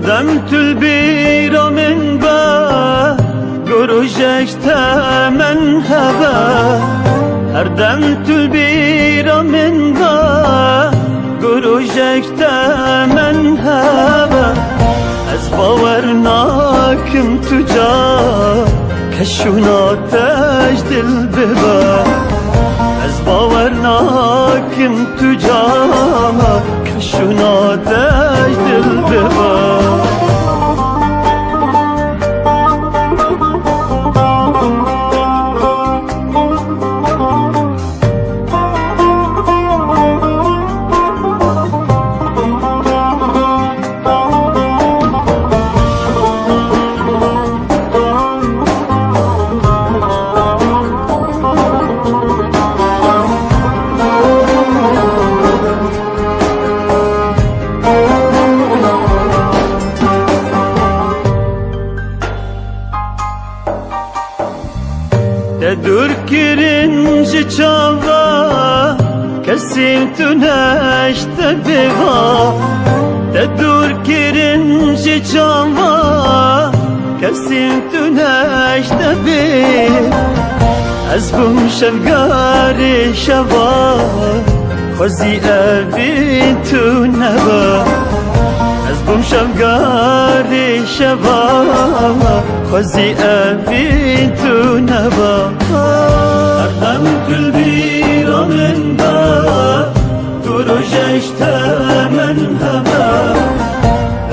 دم تل بیرا من با گروجشت من هوا هر دم تل بیرا من با گروجشت من هوا از باور ناکم تجا کشوناتش دل ببا از باور ناکم تجا کشوناتش دل ببا دور kirinci çava kesim tüneşte beva dur kirinci çava kesim tüneşte beva az bum şevgari şava خوزی اوی تو نبا از بوم شمگاری شبا خوزی اوی تو نبا هر دم کل بیرا من با دورو جشت من هوا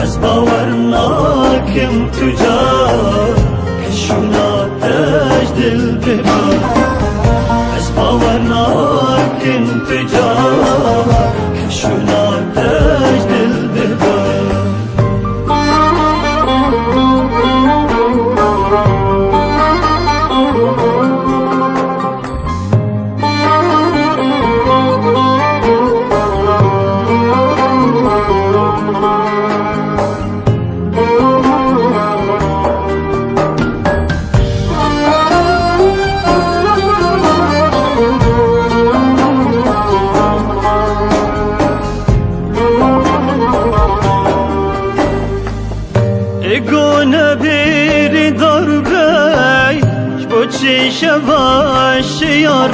از باور ناکم تجا کشوناتش دل ببا از باور ناکم تجا کشوناتش دل ببا گونه بیری دار بی شبو چی شواش یار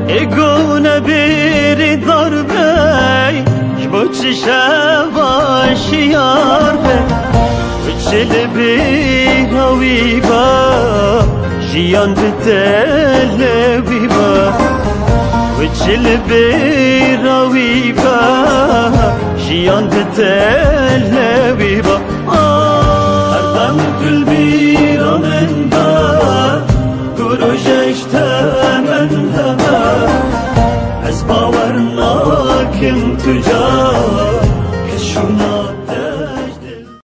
بی گونه بیری دار بی شبو چی شواش یار بی وچل بیراوی با جیان بتل بی با وچل بیراوی با جیان بتل بی با هردم کل بیرا من با گروجشت من هوا از باور ناکم تجا